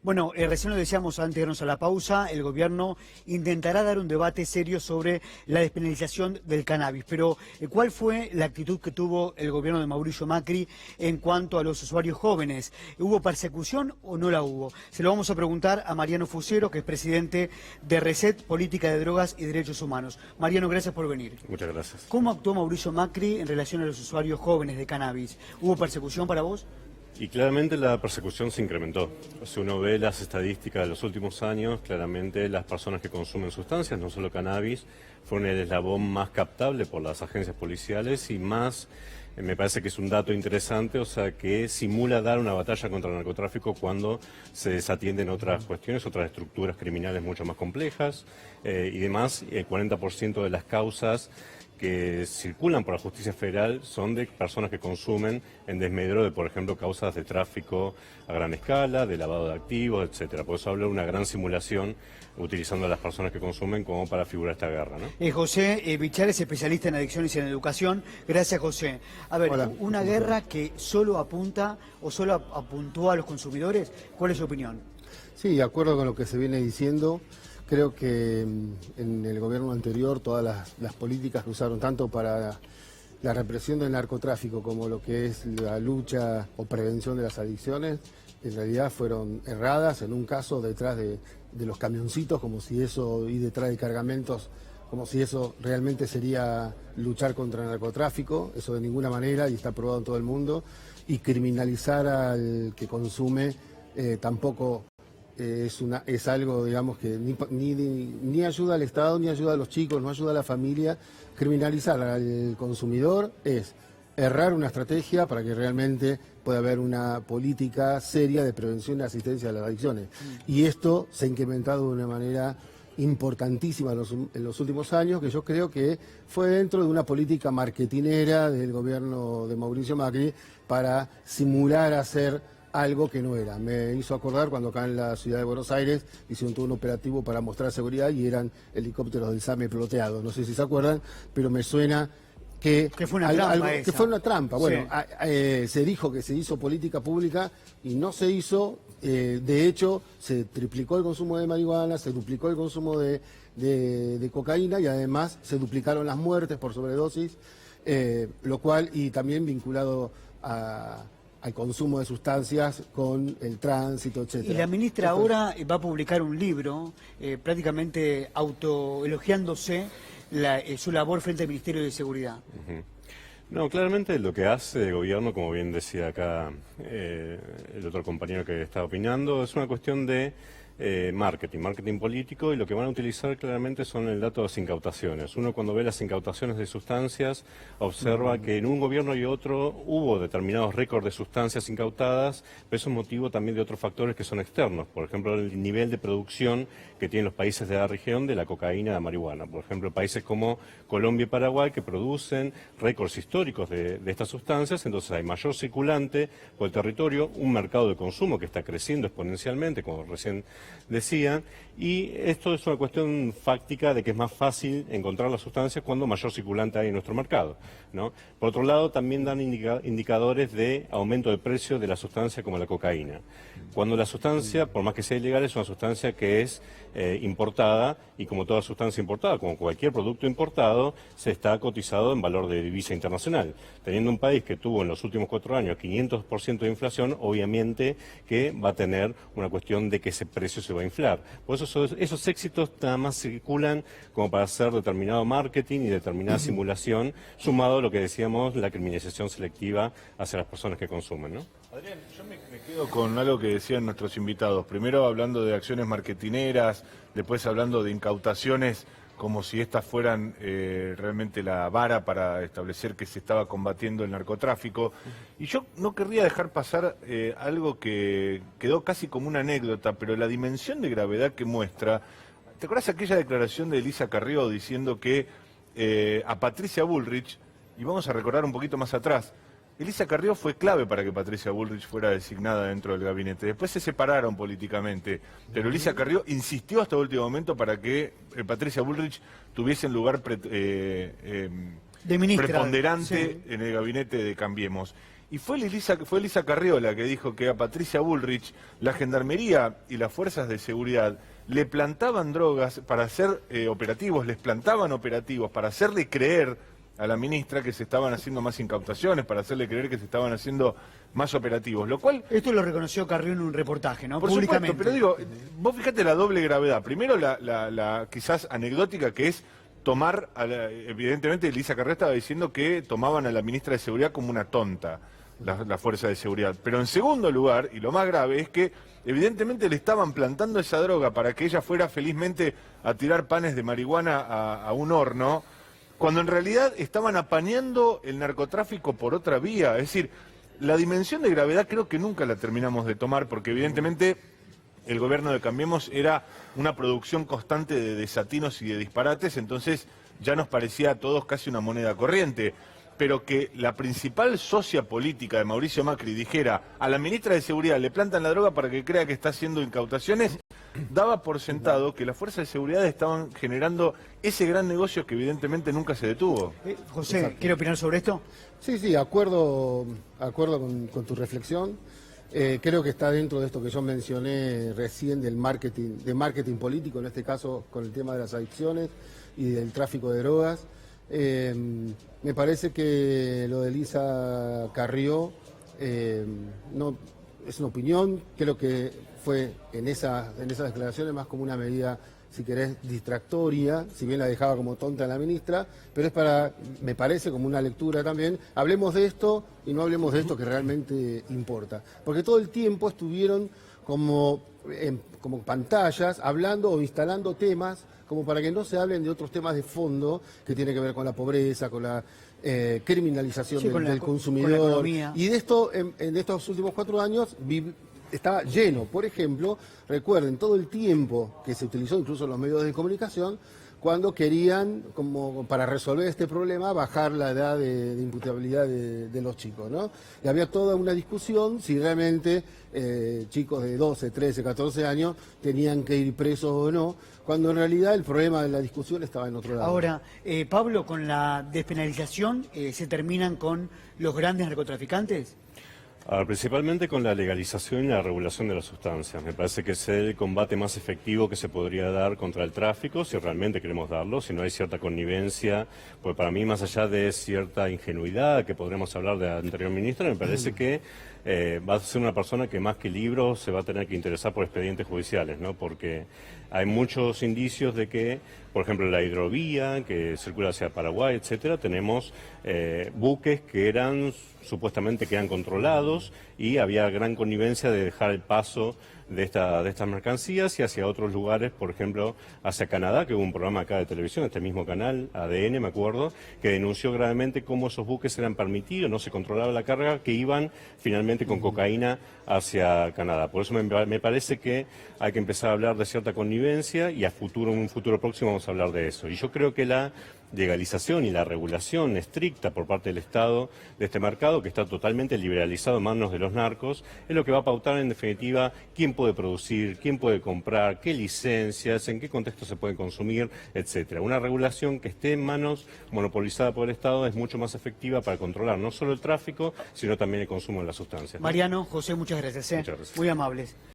Bueno, recién lo decíamos antes de irnos a la pausa, el gobierno intentará dar un debate serio sobre la despenalización del cannabis, pero ¿cuál fue la actitud que tuvo el gobierno de Mauricio Macri en cuanto a los usuarios jóvenes? ¿Hubo persecución o no la hubo? Se lo vamos a preguntar a Mariano Fusero, que es presidente de Reset, Política de Drogas y Derechos Humanos. Mariano, gracias por venir. Muchas gracias. ¿Cómo actuó Mauricio Macri en relación a los usuarios jóvenes de cannabis? ¿Hubo persecución para vos? Y claramente la persecución se incrementó. Si uno ve las estadísticas de los últimos años, claramente las personas que consumen sustancias, no solo cannabis, fueron el eslabón más captable por las agencias policiales y más, me parece que es un dato interesante, o sea, que simula dar una batalla contra el narcotráfico cuando se desatienden otras cuestiones, otras estructuras criminales mucho más complejas y demás. El 40% de las causas que circulan por la justicia federal son de personas que consumen en desmedro de, por ejemplo, causas de tráfico a gran escala, de lavado de activos, etcétera. Por eso hablo de una gran simulación utilizando a las personas que consumen como para figurar esta guerra, ¿no? José Bichar es especialista en adicciones y en educación. Gracias, José. A ver, Hola. una guerra que solo apunta o solo apuntó a los consumidores, ¿cuál es su opinión? Sí, de acuerdo con lo que se viene diciendo. Creo que en el gobierno anterior todas las políticas que usaron tanto para la represión del narcotráfico como lo que es la lucha o prevención de las adicciones, en realidad fueron erradas, en un caso detrás de los camioncitos, como si eso, y detrás de cargamentos, como si eso realmente sería luchar contra el narcotráfico. Eso de ninguna manera, y está probado en todo el mundo, y criminalizar al que consume tampoco es algo, digamos, que ni ayuda al Estado, ni ayuda a los chicos, no ayuda a la familia. Criminalizar al consumidor es errar una estrategia para que realmente pueda haber una política seria de prevención y asistencia a las adicciones. Y esto se ha incrementado de una manera importantísima en los últimos años, que yo creo que fue dentro de una política marketinera del gobierno de Mauricio Macri para simular hacer algo que no era. Me hizo acordar cuando acá en la ciudad de Buenos Aires hicieron todo un operativo para mostrar seguridad y eran helicópteros del SAME piloteados. No sé si se acuerdan, pero me suena que fue una trampa esa. Que fue una trampa. Bueno, sí. Se dijo que se hizo política pública y no se hizo. De hecho, se triplicó el consumo de marihuana, se duplicó el consumo de cocaína y además se duplicaron las muertes por sobredosis, lo cual, y también vinculado al consumo de sustancias con el tránsito, etcétera. Y la ministra ahora va a publicar un libro prácticamente autoelogiándose su labor frente al Ministerio de Seguridad. No, claramente lo que hace el gobierno, como bien decía acá el otro compañero que está opinando, es una cuestión de marketing político, y lo que van a utilizar claramente son el dato de las incautaciones. Uno, cuando ve las incautaciones de sustancias, observa que en un gobierno y otro hubo determinados récords de sustancias incautadas, pero eso es motivo también de otros factores que son externos. Por ejemplo, el nivel de producción que tienen los países de la región de la cocaína y la marihuana. Por ejemplo, países como Colombia y Paraguay, que producen récords históricos de estas sustancias, entonces hay mayor circulante por el territorio, un mercado de consumo que está creciendo exponencialmente, como recién decía, y esto es una cuestión fáctica de que es más fácil encontrar las sustancias cuando mayor circulante hay en nuestro mercado, ¿no? Por otro lado, también dan indicadores de aumento de precio de la sustancia como la cocaína. Cuando la sustancia, por más que sea ilegal, es una sustancia que es importada, y como toda sustancia importada, como cualquier producto importado, se está cotizado en valor de divisa internacional. Teniendo un país que tuvo en los últimos 4 años 500% de inflación, obviamente que va a tener una cuestión de que ese precio se va a inflar. Por eso esos éxitos nada más circulan como para hacer determinado marketing y determinada simulación, sumado a lo que decíamos, la criminalización selectiva hacia las personas que consumen, ¿no? Adrián, yo me quedo con algo que decían nuestros invitados. Primero hablando de acciones marketineras, después hablando de incautaciones como si estas fueran realmente la vara para establecer que se estaba combatiendo el narcotráfico. Y yo no querría dejar pasar algo que quedó casi como una anécdota, pero la dimensión de gravedad que muestra. ¿Te acuerdas aquella declaración de Elisa Carrió diciendo que a Patricia Bullrich, y vamos a recordar un poquito más atrás, Elisa Carrió fue clave para que Patricia Bullrich fuera designada dentro del gabinete. Después se separaron políticamente, pero Elisa Carrió insistió hasta el último momento para que Patricia Bullrich tuviese un lugar de ministra, preponderante sí, en el gabinete de Cambiemos. Y fue Elisa Carriola que dijo que a Patricia Bullrich, la Gendarmería y las fuerzas de seguridad le plantaban drogas para hacer operativos, les plantaban operativos para hacerle creer a la ministra que se estaban haciendo más incautaciones, para hacerle creer que se estaban haciendo más operativos, lo cual... Esto lo reconoció Carrió en un reportaje, ¿no? Por Públicamente. supuesto, pero digo, vos fíjate la doble gravedad. Primero la quizás anecdótica que es tomar, evidentemente Elisa Carriola estaba diciendo que tomaban a la ministra de Seguridad como una tonta, la fuerza de seguridad. Pero en segundo lugar, y lo más grave, es que evidentemente le estaban plantando esa droga para que ella fuera felizmente a tirar panes de marihuana a un horno, cuando en realidad estaban apañando el narcotráfico por otra vía. Es decir, la dimensión de gravedad creo que nunca la terminamos de tomar, porque evidentemente el gobierno de Cambiemos era una producción constante de desatinos y de disparates, entonces ya nos parecía a todos casi una moneda corriente. Pero que la principal socia política de Mauricio Macri dijera a la ministra de Seguridad le plantan la droga para que crea que está haciendo incautaciones, daba por sentado que las fuerzas de seguridad estaban generando ese gran negocio que evidentemente nunca se detuvo. José, ¿quiere opinar sobre esto? Sí, acuerdo con tu reflexión. Creo que está dentro de esto que yo mencioné recién de marketing político, en este caso con el tema de las adicciones y del tráfico de drogas. Me parece que lo de Elisa Carrió no es una opinión, creo que fue en esas declaraciones más como una medida, si querés, distractoria, si bien la dejaba como tonta la ministra, pero me parece como una lectura también, hablemos de esto y no hablemos de esto que realmente importa, porque todo el tiempo estuvieron como pantallas hablando o instalando temas como para que no se hablen de otros temas de fondo que tiene que ver con la pobreza, con la criminalización del consumidor. Con la economía. Y de esto, en estos últimos 4 años, estaba lleno. Por ejemplo, recuerden todo el tiempo que se utilizó incluso en los medios de comunicación cuando querían, como para resolver este problema, bajar la edad de imputabilidad de los chicos, ¿no? Y había toda una discusión si realmente chicos de 12, 13, 14 años tenían que ir presos o no, cuando en realidad el problema de la discusión estaba en otro lado. Ahora, Pablo, con la despenalización, ¿se terminan con los grandes narcotraficantes? Principalmente con la legalización y la regulación de las sustancias. Me parece que es el combate más efectivo que se podría dar contra el tráfico, si realmente queremos darlo, si no hay cierta connivencia. Pues para mí, más allá de cierta ingenuidad que podríamos hablar de la anterior ministra, me parece que va a ser una persona que más que libros se va a tener que interesar por expedientes judiciales, ¿no? Porque hay muchos indicios de que, por ejemplo, la hidrovía que circula hacia Paraguay, etcétera, tenemos buques que supuestamente quedan controlados y había gran connivencia de dejar el paso de estas mercancías y hacia otros lugares, por ejemplo, hacia Canadá, que hubo un programa acá de televisión, este mismo canal, ADN, me acuerdo, que denunció gravemente cómo esos buques eran permitidos, no se controlaba la carga, que iban finalmente con cocaína hacia Canadá. Por eso me parece que hay que empezar a hablar de cierta connivencia y en un futuro próximo vamos a hablar de eso. Y yo creo que la legalización y la regulación estricta por parte del Estado de este mercado, que está totalmente liberalizado en manos de los narcos, es lo que va a pautar en definitiva quién puede producir, quién puede comprar, qué licencias, en qué contexto se puede consumir, etcétera. Una regulación que esté en manos monopolizada por el Estado es mucho más efectiva para controlar no solo el tráfico, sino también el consumo de las sustancias, ¿no? Mariano, José, muchas gracias. Muchas gracias. Muy amables.